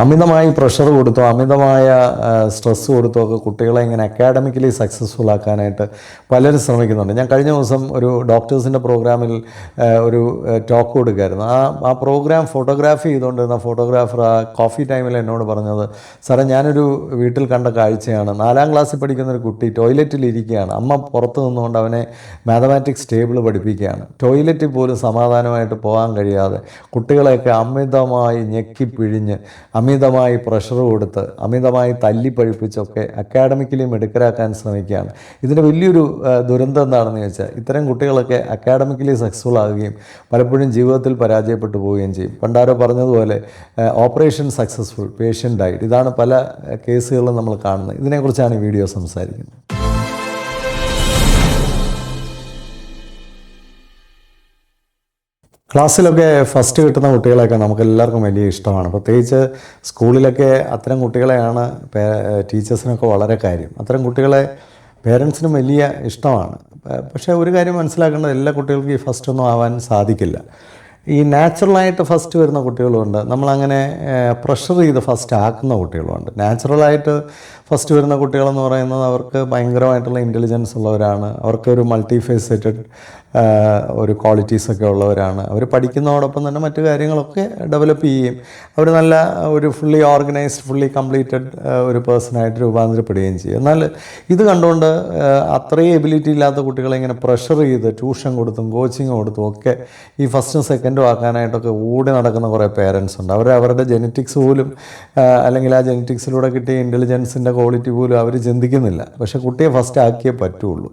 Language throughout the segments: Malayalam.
അമിതമായി പ്രഷർ കൊടുത്തോ അമിതമായ സ്ട്രെസ്സ് കൊടുത്തോ ഒക്കെ കുട്ടികളെ ഇങ്ങനെ അക്കാഡമിക്കലി സക്സസ്ഫുൾ ആക്കാനായിട്ട് പലരും ശ്രമിക്കുന്നുണ്ട്. ഞാൻ കഴിഞ്ഞ ദിവസം ഒരു ഡോക്ടേഴ്സിൻ്റെ പ്രോഗ്രാമിൽ ഒരു ടോക്ക് കൊടുക്കുമായിരുന്നു. ആ പ്രോഗ്രാം ഫോട്ടോഗ്രാഫി ചെയ്തുകൊണ്ടിരുന്ന ഫോട്ടോഗ്രാഫർ ആ കോഫി ടൈമിൽ എന്നോട് പറഞ്ഞത്, സാറേ ഞാനൊരു വീട്ടിൽ കണ്ട കാഴ്ചയാണ്, 4ാം ക്ലാസ്സിൽ പഠിക്കുന്നൊരു കുട്ടി ടോയ്ലറ്റിൽ ഇരിക്കുകയാണ്, അമ്മ പുറത്ത് നിന്നുകൊണ്ട് അവനെ മാത്തമാറ്റിക്സ് ടേബിൾ പഠിപ്പിക്കുകയാണ്. ടോയ്ലറ്റിൽ പോലും സമാധാനമായിട്ട് പോകാൻ കഴിയാതെ കുട്ടികളെയൊക്കെ അമിതമായി ഞെക്കിപ്പിഴിഞ്ഞ് അമിതമായി പ്രഷർ കൊടുത്ത് അമിതമായി തല്ലിപ്പഴിപ്പിച്ചൊക്കെ അക്കാഡമിക്കലി മിടുക്കരാക്കാൻ ശ്രമിക്കുകയാണ്. ഇതിൻ്റെ വലിയൊരു ദുരന്തം എന്താണെന്ന് ചോദിച്ചാൽ, ഇത്തരം കുട്ടികളൊക്കെ അക്കാഡമിക്കലി സക്സസ്ഫുൾ ആകുകയും പലപ്പോഴും ജീവിതത്തിൽ പരാജയപ്പെട്ടു പോവുകയും ചെയ്യും. പണ്ടാരോ പറഞ്ഞതുപോലെ ഓപ്പറേഷൻ സക്സസ്ഫുൾ പേഷ്യൻ്റ് ഡൈഡ്. ഇതാണ് പല കേസുകളും നമ്മൾ കാണുന്നത്. ഇതിനെക്കുറിച്ചാണ് ഈ വീഡിയോ സംസാരിക്കുന്നത്. ക്ലാസ്സിലൊക്കെ ഫസ്റ്റ് കിട്ടുന്ന കുട്ടികളെയൊക്കെ നമുക്ക് എല്ലാവർക്കും വലിയ ഇഷ്ടമാണ്. പ്രത്യേകിച്ച് സ്കൂളിലൊക്കെ അത്തരം കുട്ടികളെയാണ് ടീച്ചേഴ്സിനൊക്കെ വളരെ കാര്യം. അത്തരം കുട്ടികളെ പേരൻസിനും വലിയ ഇഷ്ടമാണ്. പക്ഷേ ഒരു കാര്യം മനസ്സിലാക്കേണ്ടത്, എല്ലാ കുട്ടികൾക്കും ഈ ഫസ്റ്റ് ഒന്നും ആവാൻ സാധിക്കില്ല. ഈ നാച്ചുറലായിട്ട് ഫസ്റ്റ് വരുന്ന കുട്ടികളുമുണ്ട്, നമ്മളങ്ങനെ പ്രഷർ ചെയ്ത് ഫസ്റ്റ് ആക്കുന്ന കുട്ടികളുമുണ്ട്. നാച്ചുറലായിട്ട് ഫസ്റ്റ് വരുന്ന കുട്ടികളെന്ന് പറയുന്നത് അവർക്ക് ഭയങ്കരമായിട്ടുള്ള ഇൻ്റലിജൻസ് ഉള്ളവരാണ്, അവർക്കൊരു മൾട്ടി ഫേസറ്റഡ് ഒരു ക്വാളിറ്റീസൊക്കെ ഉള്ളവരാണ്. അവർ പഠിക്കുന്നതോടൊപ്പം തന്നെ മറ്റു കാര്യങ്ങളൊക്കെ ഡെവലപ്പ് ചെയ്യുകയും അവർ നല്ല ഒരു ഫുള്ളി ഓർഗനൈസ്ഡ് ഫുള്ളി കംപ്ലീറ്റഡ് ഒരു പേഴ്സണായിട്ട് രൂപാന്തരപ്പെടുകയും ചെയ്യും. എന്നാൽ ഇത് കണ്ടുകൊണ്ട് അത്രയും എബിലിറ്റി ഇല്ലാത്ത കുട്ടികളെ ഇങ്ങനെ പ്രഷർ ചെയ്ത് ട്യൂഷൻ കൊടുത്തും കോച്ചിങ് കൊടുത്തും ഒക്കെ ഈ ഫസ്റ്റും സെക്കൻഡും ആക്കാനായിട്ടൊക്കെ ഓടി നടക്കുന്ന കുറേ പേരൻസ് ഉണ്ട്. അവരുടെ ജെനറ്റിക്സ് പോലും അല്ലെങ്കിൽ ആ ജെനറ്റിക്സിലൂടെ കിട്ടിയ ഇൻ്റലിജൻസിൻ്റെ ക്വാളിറ്റി പോലും അവർ ചിന്തിക്കുന്നില്ല. പക്ഷേ കുട്ടിയെ ഫസ്റ്റ് ആക്കിയേ പറ്റുള്ളൂ.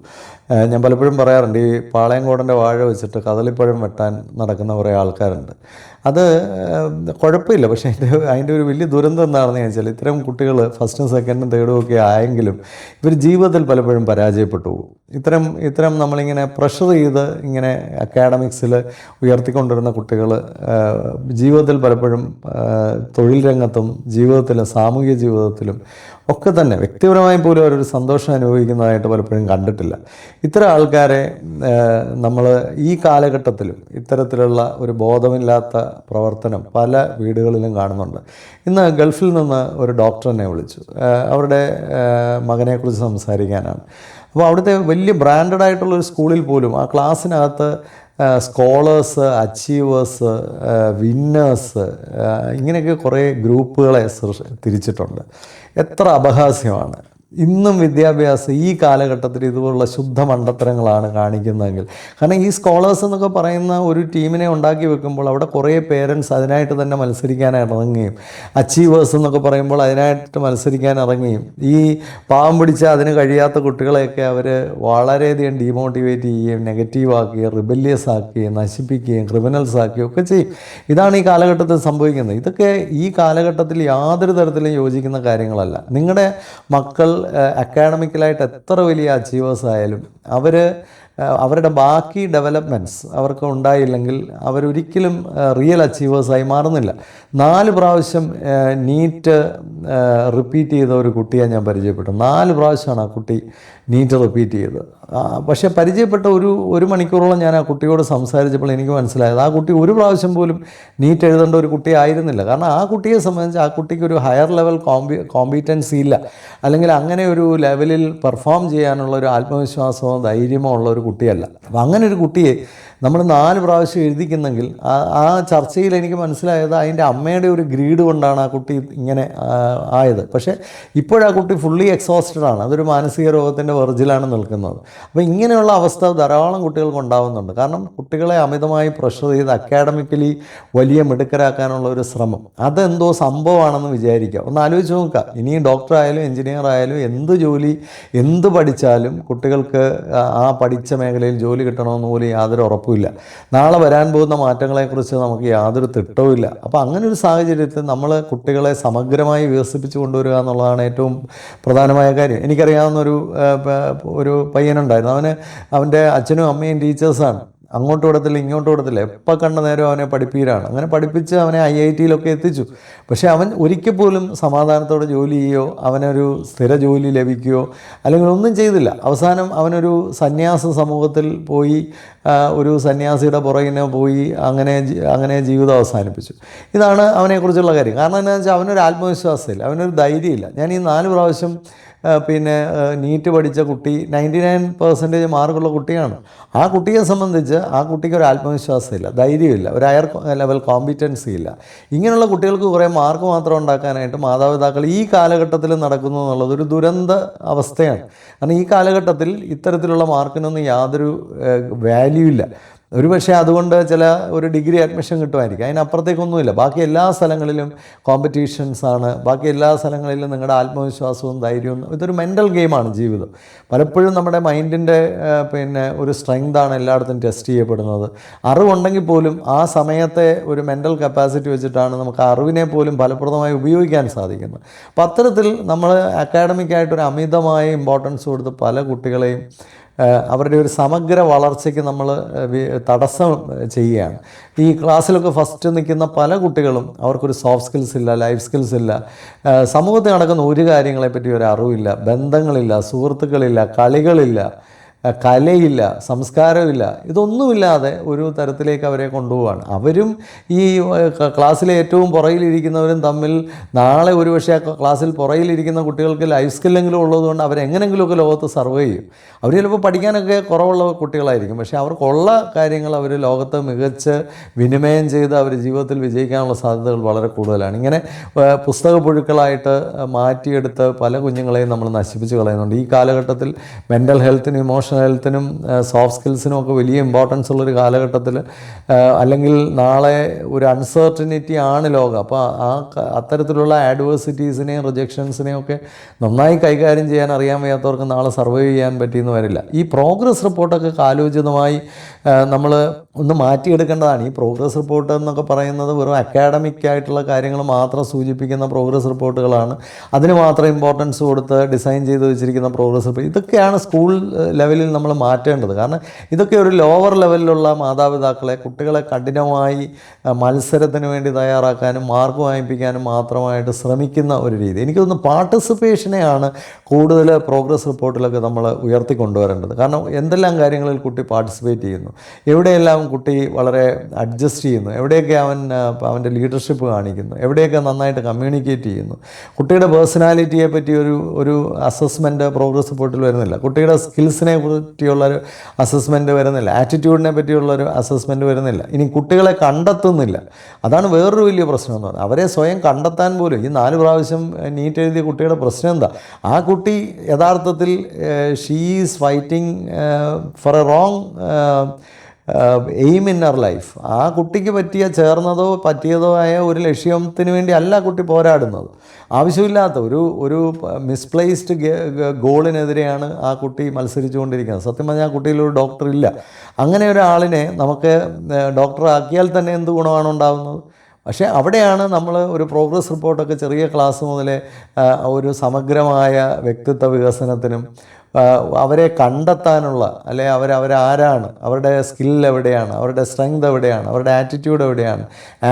ഞാൻ പലപ്പോഴും പറയാറുണ്ട്, ഈ പാളയംകോടൻ്റെ വാഴ വെച്ചിട്ട് കദളിപ്പഴം വെട്ടാൻ നടക്കുന്ന കുറേ ആൾക്കാരുണ്ട്. അത് കുഴപ്പമില്ല. പക്ഷേ അതിൻ്റെ ഒരു വലിയ ദുരന്തം എന്താണെന്ന് ചോദിച്ചാൽ, ഇത്തരം കുട്ടികൾ ഫസ്റ്റും സെക്കൻഡും തേർഡും ഒക്കെ ആയെങ്കിലും ഇവർ ജീവിതത്തിൽ പലപ്പോഴും പരാജയപ്പെട്ടു പോകും. ഇത്തരം നമ്മളിങ്ങനെ പ്രഷർ ചെയ്ത് ഇങ്ങനെ അക്കാഡമിക്സിൽ ഉയർത്തിക്കൊണ്ടിരുന്ന കുട്ടികൾ ജീവിതത്തിൽ പലപ്പോഴും തൊഴിൽ രംഗത്തും ജീവിതത്തിലും സാമൂഹിക ജീവിതത്തിലും ഒക്കെ തന്നെ വ്യക്തിപരമായി പോലും അവരൊരു സന്തോഷം അനുഭവിക്കുന്നതായിട്ട് പലപ്പോഴും കണ്ടിട്ടില്ല. ഇത്തരം ആൾക്കാരെ നമ്മൾ ഈ കാലഘട്ടത്തിലും ഇത്തരത്തിലുള്ള ഒരു ബോധമില്ലാത്ത പ്രവർത്തനം പല വീടുകളിലും കാണുന്നുണ്ട്. ഇന്ന് ഗൾഫിൽ നിന്ന് ഒരു ഡോക്ടറിനെ വിളിച്ചു, അവരുടെ മകനെക്കുറിച്ച് സംസാരിക്കാനാണ്. അപ്പോൾ അവിടുത്തെ വലിയ ബ്രാൻഡഡ് ആയിട്ടുള്ളൊരു സ്കൂളിൽ പോലും ആ ക്ലാസ്സിനകത്ത് സ്കോളേഴ്സ്, അച്ചീവേഴ്സ്, വിന്നേഴ്സ്, ഇങ്ങനെയൊക്കെ കുറേ ഗ്രൂപ്പുകളെ തിരിച്ചിട്ടുണ്ട്. എത്ര അപഹാസ്യമാണ്! ഇന്നും വിദ്യാഭ്യാസം ഈ കാലഘട്ടത്തിൽ ഇതുപോലുള്ള ശുദ്ധ മണ്ടത്തരങ്ങളാണ് കാണിക്കുന്നതെങ്കിൽ. കാരണം ഈ സ്കോളേഴ്സ് എന്നൊക്കെ പറയുന്ന ഒരു ടീമിനെ ഉണ്ടാക്കി വെക്കുമ്പോൾ അവിടെ കുറേ പേരൻസ് അതിനായിട്ട് തന്നെ മത്സരിക്കാൻ ഇറങ്ങുകയും, അച്ചീവേഴ്സ് എന്നൊക്കെ പറയുമ്പോൾ അതിനായിട്ട് മത്സരിക്കാൻ ഇറങ്ങുകയും, ഈ പാവം പിടിച്ച അതിന് കഴിയാത്ത കുട്ടികളെയൊക്കെ അവർ വളരെയധികം ഡീമോട്ടിവേറ്റ് ചെയ്യുകയും നെഗറ്റീവ് ആക്കുകയും റിബല്യസ് ആക്കുകയും നശിപ്പിക്കുകയും ക്രിമിനൽസ് ആക്കുകയും ഒക്കെ ചെയ്യും. ഇതാണ് ഈ കാലഘട്ടത്തിൽ സംഭവിക്കുന്നത്. ഇതൊക്കെ ഈ കാലഘട്ടത്തിൽ യാതൊരു തരത്തിലും യോജിക്കുന്ന കാര്യങ്ങളല്ല. നിങ്ങളുടെ മക്കൾ അക്കാഡമിക്കലായിട്ട് എത്ര വലിയ അച്ചീവേഴ്സ് ആയാലും അവരുടെ ബാക്കി ഡെവലപ്മെൻറ്റ്സ് അവർക്ക് ഉണ്ടായില്ലെങ്കിൽ അവരൊരിക്കലും റിയൽ അച്ചീവേഴ്സായി മാറുന്നില്ല. 4 പ്രാവശ്യം നീറ്റ് റിപ്പീറ്റ് ചെയ്ത ഒരു കുട്ടിയെ ഞാൻ പരിചയപ്പെട്ടു. 4 പ്രാവശ്യമാണ് ആ കുട്ടി നീറ്റ് റിപ്പീറ്റ് ചെയ്തത്. പക്ഷേ പരിചയപ്പെട്ട ഒരു മണിക്കൂറോളം ഞാൻ ആ കുട്ടിയോട് സംസാരിച്ചപ്പോൾ എനിക്ക് മനസ്സിലായത് ആ കുട്ടി ഒരു പ്രാവശ്യം പോലും നീറ്റ് എഴുതേണ്ട ഒരു കുട്ടി ആയിരുന്നില്ല. കാരണം ആ കുട്ടിയെ സംബന്ധിച്ച് ആ കുട്ടിക്ക് ഒരു ഹയർ ലെവൽ കോമ്പീറ്റൻസി ഇല്ല, അല്ലെങ്കിൽ അങ്ങനെ ഒരു ലെവലിൽ പെർഫോം ചെയ്യാനുള്ള ഒരു ആത്മവിശ്വാസമോ ധൈര്യമോ ഉള്ള ഒരു കുട്ടിയല്ല. അപ്പം അങ്ങനെ ഒരു കുട്ടിയെ നമ്മൾ 4 പ്രാവശ്യം എഴുതിക്കുന്നെങ്കിൽ ആ ചർച്ചയിൽ എനിക്ക് മനസ്സിലായത് അതിൻ്റെ അമ്മയുടെ ഒരു ഗ്രീഡ് കൊണ്ടാണ് ആ കുട്ടി ഇങ്ങനെ ആയത്. പക്ഷേ ഇപ്പോഴാ കുട്ടി ഫുള്ളി എക്സോസ്റ്റഡ് ആണ്, അതൊരു മാനസിക രോഗത്തിൻ്റെ വെർജിലാണ് നിൽക്കുന്നത്. അപ്പോൾ ഇങ്ങനെയുള്ള അവസ്ഥ ധാരാളം കുട്ടികൾക്ക് ഉണ്ടാകുന്നുണ്ട്. കാരണം കുട്ടികളെ അമിതമായി പ്രഷർ ചെയ്ത് അക്കാഡമിക്കലി വലിയ മിടുക്കരാക്കാനുള്ള ഒരു ശ്രമം, അതെന്തോ സംഭവമാണെന്ന് വിചാരിക്കുക. ഒന്ന് ആലോചിച്ച് നോക്കുക. ഇനി ഡോക്ടർ ആയാലും എഞ്ചിനീയർ ആയാലും എന്ത് ജോലി എന്ത് പഠിച്ചാലും കുട്ടികൾക്ക് ആ പഠിച്ച മേഖലയിൽ ജോലി കിട്ടണമെന്ന് പോലും യാതൊരു ഉറപ്പും ഇല്ല. നാളെ വരാൻ പോകുന്ന മാറ്റങ്ങളെക്കുറിച്ച് നമുക്ക് യാതൊരു തിട്ടവുമില്ല. അപ്പോൾ അങ്ങനെ ഒരു സാഹചര്യത്തിൽ നമ്മൾ കുട്ടികളെ സമഗ്രമായി വികസിപ്പിച്ച് കൊണ്ടുവരിക എന്നുള്ളതാണ് ഏറ്റവും പ്രധാനമായ കാര്യം. എനിക്കറിയാവുന്ന ഒരു പയ്യനുണ്ടായിരുന്നു. അവൻ്റെ അച്ഛനും അമ്മയും ടീച്ചേഴ്സാണ്. അങ്ങോട്ട് വിടത്തില്ല ഇങ്ങോട്ട് വിടത്തില്ല, എപ്പോൾ കണ്ട നേരം അവനെ പഠിപ്പീരാണ്. അങ്ങനെ പഠിപ്പിച്ച് അവനെ IIT-യിലൊക്കെ എത്തിച്ചു. പക്ഷേ അവൻ ഒരിക്കൽ പോലും സമാധാനത്തോടെ ജോലി ചെയ്യുകയോ അവനൊരു സ്ഥിര ജോലി ലഭിക്കുകയോ അല്ലെങ്കിൽ ഒന്നും ചെയ്തില്ല. അവസാനം അവനൊരു സന്യാസ സമൂഹത്തിൽ പോയി ഒരു സന്യാസിയുടെ പുറകിനെ പോയി അങ്ങനെ ജീവിതം അവസാനിപ്പിച്ചു. ഇതാണ് അവനെക്കുറിച്ചുള്ള കാര്യം. കാരണം എന്താണെന്ന് വെച്ചാൽ അവനൊരു ആത്മവിശ്വാസമില്ല, അവനൊരു ധൈര്യമില്ല. ഞാൻ ഈ 4 പ്രാവശ്യം നീറ്റ് പഠിച്ച കുട്ടി 99% മാർക്കുള്ള കുട്ടിയാണ്. ആ കുട്ടിയെ സംബന്ധിച്ച് ആ കുട്ടിക്ക് ഒരു ആത്മവിശ്വാസമില്ല, ധൈര്യമില്ല, ഒരു ഹയർ ലെവൽ കോമ്പിറ്റൻസി ഇല്ല. ഇങ്ങനെയുള്ള കുട്ടികൾക്ക് കുറേ മാർക്ക് മാത്രം ഉണ്ടാക്കാനായിട്ട് മാതാപിതാക്കൾ ഈ കാലഘട്ടത്തിൽ നടക്കുന്നു എന്നുള്ളത് ഒരു ദുരന്ത അവസ്ഥയാണ്. കാരണം ഈ കാലഘട്ടത്തിൽ ഇത്തരത്തിലുള്ള മാർക്കിനൊന്നും യാതൊരു വാല്യൂ ഇല്ല. ഒരുപക്ഷെ അതുകൊണ്ട് ഒരു ഡിഗ്രി അഡ്മിഷൻ കിട്ടുമായിരിക്കും, അതിനപ്പുറത്തേക്കൊന്നുമില്ല. ബാക്കി എല്ലാ സ്ഥലങ്ങളിലും കോമ്പറ്റീഷൻസാണ്, ബാക്കി എല്ലാ സ്ഥലങ്ങളിലും നിങ്ങളുടെ ആത്മവിശ്വാസവും ധൈര്യവും. ഇതൊരു മെൻ്റൽ ഗെയിമാണ് ജീവിതം. പലപ്പോഴും നമ്മുടെ മൈൻഡിൻ്റെ ഒരു സ്ട്രെങ്താണ് എല്ലായിടത്തും ടെസ്റ്റ് ചെയ്യപ്പെടുന്നത്. അറിവുണ്ടെങ്കിൽ പോലും ആ സമയത്തെ ഒരു മെൻ്റൽ കപ്പാസിറ്റി വെച്ചിട്ടാണ് നമുക്ക് അറിവിനെ പോലും ഫലപ്രദമായി ഉപയോഗിക്കാൻ സാധിക്കുന്നത്. അപ്പോൾ അത്തരത്തിൽ നമ്മൾ അക്കാഡമിക്കായിട്ടൊരു അമിതമായ ഇമ്പോർട്ടൻസ് കൊടുത്ത് പല കുട്ടികളെയും അവരുടെ ഒരു സമഗ്ര വളർച്ചയ്ക്ക് നമ്മൾ തടസ്സം ചെയ്യുകയാണ്. ഈ ക്ലാസ്സിലൊക്കെ ഫസ്റ്റ് നിൽക്കുന്ന പല കുട്ടികളും അവർക്കൊരു സോഫ്റ്റ് സ്കിൽസ് ഇല്ല, ലൈഫ് സ്കിൽസ് ഇല്ല, സമൂഹത്തിൽ നടക്കുന്ന ഒരു കാര്യങ്ങളെപ്പറ്റി ഒരു അറിവില്ല, ബന്ധങ്ങളില്ല, സുഹൃത്തുക്കളില്ല, കളികളില്ല, കലയില്ല, സംസ്കാരമില്ല. ഇതൊന്നുമില്ലാതെ ഒരു തരത്തിലേക്ക് അവരെ കൊണ്ടുപോവുകയാണ്. അവരും ഈ ക്ലാസ്സിലെ ഏറ്റവും പുറകിലിരിക്കുന്നവരും തമ്മിൽ നാളെ ഒരുപക്ഷെ ക്ലാസ്സിൽ പുറകിലിരിക്കുന്ന കുട്ടികൾക്ക് ലൈഫ് സ്കില്ലെങ്കിലും ഉള്ളതുകൊണ്ട് അവരെങ്ങനെങ്കിലുമൊക്കെ ലോകത്ത് സർവൈവ് ചെയ്യും. അവർ ചിലപ്പോൾ പഠിക്കാനൊക്കെ കുറവുള്ള കുട്ടികളായിരിക്കും, പക്ഷേ അവർക്കുള്ള കാര്യങ്ങൾ അവർ ലോകത്ത് മികച്ച് വിനിമയം ചെയ്ത് അവർ ജീവിതത്തിൽ വിജയിക്കാനുള്ള സാധ്യതകൾ വളരെ കൂടുതലാണ്. ഇങ്ങനെ പുസ്തക പുഴുക്കളായിട്ട് മാറ്റിയെടുത്ത് പല കുഞ്ഞുങ്ങളെയും നമ്മൾ നശിപ്പിച്ച് കളയുന്നുണ്ട്. ഈ കാലഘട്ടത്തിൽ മെൻ്റൽ ഹെൽത്തിനും ഇമോഷണൽ ഹെൽത്തിനും സോഫ്റ്റ് സ്കിൽസിനും ഒക്കെ വലിയ ഇമ്പോർട്ടൻസ് ഉള്ളൊരു കാലഘട്ടത്തിൽ, അല്ലെങ്കിൽ നാളെ ഒരു അൺസർട്ടനിറ്റി ആണ് ലോകം. അപ്പോൾ അത്തരത്തിലുള്ള ആഡ്വേഴ്സിറ്റീസിനെയും റിജക്ഷൻസിനെയും ഒക്കെ നന്നായി കൈകാര്യം ചെയ്യാൻ അറിയാൻ വയ്യാത്തവർക്ക് നാളെ സർവൈവ് ചെയ്യാൻ പറ്റിയെന്ന് വരില്ല. ഈ പ്രോഗ്രസ് റിപ്പോർട്ടൊക്കെ കാലോചിതമായി നമ്മൾ ഒന്ന് മാറ്റിയെടുക്കേണ്ടതാണ്. ഈ പ്രോഗ്രസ് റിപ്പോർട്ട് എന്നൊക്കെ പറയുന്നത് വെറും അക്കാഡമിക് ആയിട്ടുള്ള കാര്യങ്ങൾ മാത്രം സൂചിപ്പിക്കുന്ന പ്രോഗ്രസ് റിപ്പോർട്ടുകളാണ്. അതിന് മാത്രം ഇമ്പോർട്ടൻസ് കൊടുത്ത് ഡിസൈൻ ചെയ്ത് വെച്ചിരിക്കുന്ന പ്രോഗ്രസ് റിപ്പോർട്ട്, ഇതൊക്കെയാണ് സ്കൂൾ ലെവലിൽ നമ്മൾ മാറ്റേണ്ടത്. കാരണം ഇതൊക്കെ ഒരു ലോവർ ലെവലിലുള്ള മാതാപിതാക്കളെ, കുട്ടികളെ കഠിനമായി മത്സരത്തിന് വേണ്ടി തയ്യാറാക്കാനും മാർക്ക് വാങ്ങിപ്പിക്കാനും മാത്രമായിട്ട് ശ്രമിക്കുന്ന ഒരു രീതി. എനിക്ക് തോന്നുന്നു പാർട്ടിസിപ്പേഷനെയാണ് കൂടുതൽ പ്രോഗ്രസ് റിപ്പോർട്ടിലൊക്കെ നമ്മൾ ഉയർത്തിക്കൊണ്ടുവരേണ്ടത്. കാരണം എന്തെല്ലാം കാര്യങ്ങളിൽ കുട്ടി പാർട്ടിസിപ്പേറ്റ് ചെയ്യുന്നു, എവിടെയെല്ലാം കുട്ടി വളരെ അഡ്ജസ്റ്റ് ചെയ്യുന്നു, എവിടെയൊക്കെ അവൻ്റെ ലീഡർഷിപ്പ് കാണിക്കുന്നു, എവിടെയൊക്കെ നന്നായിട്ട് കമ്മ്യൂണിക്കേറ്റ് ചെയ്യുന്നു. കുട്ടിയുടെ പേഴ്സണാലിറ്റിയെ പറ്റി ഒരു അസസ്മെൻറ്റ് പ്രോഗ്രസ് റിപ്പോർട്ടിൽ വരുന്നില്ല. കുട്ടിയുടെ സ്കിൽസിനെ പറ്റിയുള്ളൊരു അസസ്മെൻറ്റ് വരുന്നില്ല, ആറ്റിറ്റ്യൂഡിനെ പറ്റിയുള്ളൊരു അസസ്മെൻറ്റ് വരുന്നില്ല. ഇനി കുട്ടികളെ കണ്ടെത്തുന്നില്ല. അതാണ് വേറൊരു വലിയ പ്രശ്നം എന്ന് പറയുന്നത്. അവരെ സ്വയം കണ്ടെത്താൻ പോലും ഈ 4 പ്രാവശ്യം നീറ്റ് എഴുതിയ കുട്ടിയുടെ പ്രശ്നം എന്താ? ആ കുട്ടി യഥാർത്ഥത്തിൽ she is fighting for a wrong aim in our life. ആ കുട്ടിക്ക് ചേർന്നതോ പറ്റിയതോ ആയ ഒരു ലക്ഷ്യത്തിന് വേണ്ടി അല്ല കുട്ടി പോരാടുന്നത്. ആവശ്യമില്ലാത്ത ഒരു മിസ്പ്ലേസ്ഡ് ഗോളിനെതിരെയാണ് ആ കുട്ടി മത്സരിച്ചുകൊണ്ടിരിക്കുന്നത്. സത്യം പറഞ്ഞാൽ ആ കുട്ടിയിലൊരു ഡോക്ടർ ഇല്ല. അങ്ങനെ ഒരാളിനെ നമുക്ക് ഡോക്ടറാക്കിയാൽ തന്നെ എന്ത് ഗുണമാണ് ഉണ്ടാകുന്നത്? പക്ഷേ അവിടെയാണ് നമ്മൾ ഒരു പ്രോഗ്രസ് റിപ്പോർട്ടൊക്കെ ചെറിയ ക്ലാസ് മുതലേ ഒരു സമഗ്രമായ വ്യക്തിത്വ വികസനത്തിനും അവരെ കണ്ടെത്താനുള്ള, അല്ലെ അവരാരാണ്, അവരുടെ സ്കിൽ എവിടെയാണ്, അവരുടെ സ്ട്രെങ്ത് എവിടെയാണ്, അവരുടെ ആറ്റിറ്റ്യൂഡ് എവിടെയാണ്,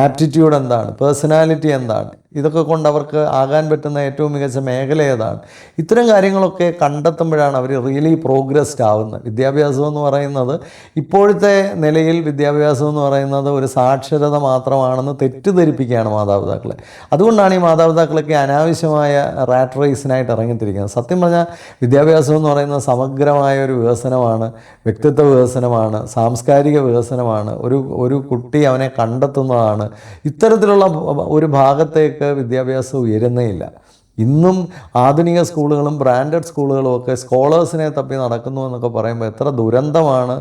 ആപ്റ്റിറ്റ്യൂഡ് എന്താണ്, പേഴ്സണാലിറ്റി എന്താണ്, ഇതൊക്കെ കൊണ്ട് അവർക്ക് ആകാൻ പറ്റുന്ന ഏറ്റവും മികച്ച മേഖല ഏതാണ്, ഇത്തരം കാര്യങ്ങളൊക്കെ കണ്ടെത്തുമ്പോഴാണ് അവർ റിയലി പ്രോഗ്രസ്ഡ് ആവുന്നത്. വിദ്യാഭ്യാസം എന്ന് പറയുന്നത് ഇപ്പോഴത്തെ നിലയിൽ വിദ്യാഭ്യാസം എന്ന് പറയുന്നത് ഒരു സാക്ഷരത മാത്രമാണെന്ന് തെറ്റിദ്ധരിപ്പിക്കുകയാണ് മാതാപിതാക്കളെ. അതുകൊണ്ടാണ് ഈ മാതാപിതാക്കളൊക്കെ അനാവശ്യമായ റാറ്റ് റേസിനായിട്ട് ഇറങ്ങിത്തിരിക്കുന്നത്. സത്യം പറഞ്ഞാൽ വിദ്യാഭ്യാസം എന്ന് പറയുന്നത് സമഗ്രമായ ഒരു വികസനമാണ്, വ്യക്തിത്വ വികസനമാണ്, സാംസ്കാരിക വികസനമാണ്. ഒരു കുട്ടി അവനെ കണ്ടെത്തുന്നതാണ്. ഇത്തരത്തിലുള്ള ഒരു ഭാഗത്തേക്ക് വിദ്യാഭ്യാസം ഉയരുന്നേയില്ല. ഇന്നും ആധുനിക സ്കൂളുകളും ബ്രാൻഡഡ് സ്കൂളുകളും ഒക്കെ സ്കോളേഴ്സിനെ തപ്പി നടക്കുന്നു എന്നൊക്കെ പറയുമ്പോൾ എത്ര ദുരന്തമാണ്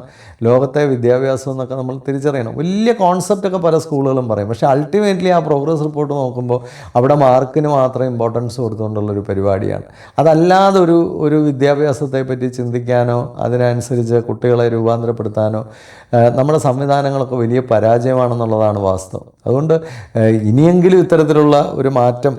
ലോകത്തെ വിദ്യാഭ്യാസം എന്നൊക്കെ നമ്മൾ തിരിച്ചറിയണം. വലിയ കോൺസെപ്റ്റൊക്കെ പല സ്കൂളുകളും പറയും, പക്ഷേ അൾട്ടിമേറ്റ്ലി ആ പ്രോഗ്രസ് റിപ്പോർട്ട് നോക്കുമ്പോൾ അവിടെ മാർക്കിന് മാത്രം ഇമ്പോർട്ടൻസ് കൊടുത്തുകൊണ്ടുള്ളൊരു പരിപാടിയാണ്. അതല്ലാതെ ഒരു വിദ്യാഭ്യാസത്തെ പറ്റി ചിന്തിക്കാനോ അതിനനുസരിച്ച് കുട്ടികളെ രൂപാന്തരപ്പെടുത്താനോ നമ്മുടെ സംവിധാനങ്ങളൊക്കെ വലിയ പരാജയമാണെന്നുള്ളതാണ് വാസ്തവം. അതുകൊണ്ട് ഇനിയെങ്കിലും ഇത്തരത്തിലുള്ള ഒരു മാറ്റം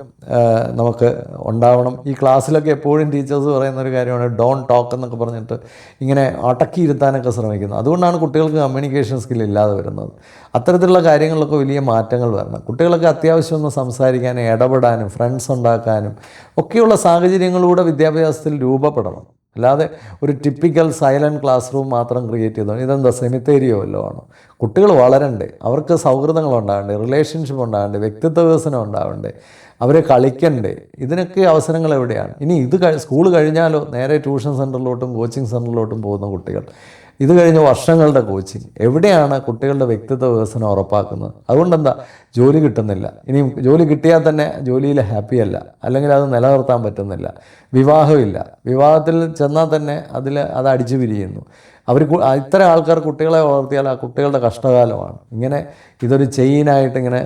നമുക്ക് ഉണ്ടാവണം. ഈ ക്ലാസ്സിലൊക്കെ എപ്പോഴും ടീച്ചേഴ്സ് പറയുന്ന ഒരു കാര്യമാണ് ഡോണ്ട് ടോക്ക് എന്നൊക്കെ പറഞ്ഞിട്ട് ഇങ്ങനെ അടക്കിയിരുത്താനൊക്കെ ശ്രമിക്കുന്നത്. അതുകൊണ്ടാണ് കുട്ടികൾക്ക് കമ്മ്യൂണിക്കേഷൻ സ്കിൽ ഇല്ലാതെ വരുന്നത്. അത്തരത്തിലുള്ള കാര്യങ്ങളിലൊക്കെ വലിയ മാറ്റങ്ങൾ വരണം. കുട്ടികളൊക്കെ അത്യാവശ്യം ഒന്ന് സംസാരിക്കാനും ഇടപെടാനും ഫ്രണ്ട്സ് ഉണ്ടാക്കാനും ഒക്കെയുള്ള സാഹചര്യങ്ങളിലൂടെ വിദ്യാഭ്യാസത്തിൽ രൂപപ്പെടണം. അല്ലാതെ ഒരു ടിപ്പിക്കൽ സൈലൻറ്റ് ക്ലാസ് റൂം മാത്രം ക്രിയേറ്റ് ചെയ്തോ, ഇതെന്താ സെമിത്തേരിയോ വല്ലതും ആണോ? കുട്ടികൾ വളരണ്ടേ, അവർക്ക് സൗഹൃദങ്ങൾ ഉണ്ടാകണ്ടേ, റിലേഷൻഷിപ്പ് ഉണ്ടാകണ്ടേ, വ്യക്തിത്വ വികസനം ഉണ്ടാവണ്ടേ, അവരെ കളിക്കണ്ടേ? ഇതിനൊക്കെ അവസരങ്ങൾ എവിടെയാണ്? ഇനി ഇത് സ്കൂൾ കഴിഞ്ഞാലോ നേരെ ട്യൂഷൻ സെൻറ്ററിലോട്ടും കോച്ചിങ് സെൻറ്ററിലോട്ടും പോകുന്ന കുട്ടികൾ, ഇത് കഴിഞ്ഞ് വർഷങ്ങളുടെ കോച്ചിങ്. എവിടെയാണ് കുട്ടികളുടെ വ്യക്തിത്വ വികസനം ഉറപ്പാക്കുന്നത്? അതുകൊണ്ടെന്താ ജോലി കിട്ടുന്നില്ല. ഇനി ജോലി കിട്ടിയാൽ തന്നെ ജോലിയിൽ ഹാപ്പിയല്ല, അല്ലെങ്കിൽ അത് നിലനിർത്താൻ പറ്റുന്നില്ല. വിവാഹമില്ല, വിവാഹത്തിൽ ചെന്നാൽ തന്നെ അത് അടിച്ചു പിരിയുന്നു. ഇത്തരം ആൾക്കാർ കുട്ടികളെ വളർത്തിയാൽ ആ കുട്ടികളുടെ കഷ്ടകാലമാണ്. ഇങ്ങനെ ഇതൊരു ചെയിനായിട്ട് ഇങ്ങനെ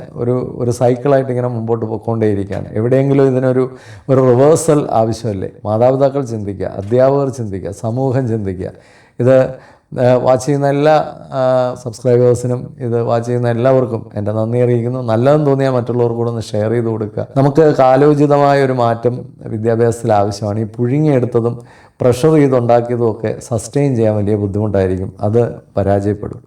ഒരു സൈക്കിളായിട്ട് ഇങ്ങനെ മുമ്പോട്ട് പോയിക്കൊണ്ടേയിരിക്കുകയാണ്. എവിടെയെങ്കിലും ഇതിനൊരു റിവേഴ്സൽ ആവശ്യമല്ലേ? മാതാപിതാക്കൾ ചിന്തിക്കുക, അധ്യാപകർ ചിന്തിക്കുക, സമൂഹം ചിന്തിക്കുക. ഇത് വാച്ച് ചെയ്യുന്ന എല്ലാ സബ്സ്ക്രൈബേഴ്സിനും, ഇത് വാച്ച് ചെയ്യുന്ന എല്ലാവർക്കും എൻ്റെ നന്ദി അറിയിക്കുന്നു. നല്ലതെന്ന് തോന്നിയാൽ മറ്റുള്ളവർക്ക് കൂടെ ഒന്ന് ഷെയർ ചെയ്ത് കൊടുക്കുക. നമുക്ക് കാലോചിതമായ ഒരു മാറ്റം വിദ്യാഭ്യാസത്തിൽ ആവശ്യമാണ്. ഈ പുഴുങ്ങിയെടുത്തതും പ്രഷർ ചെയ്തുണ്ടാക്കിയതും ഒക്കെ സസ്റ്റെയിൻ ചെയ്യാൻ വലിയ ബുദ്ധിമുട്ടായിരിക്കും, അത് പരാജയപ്പെടും.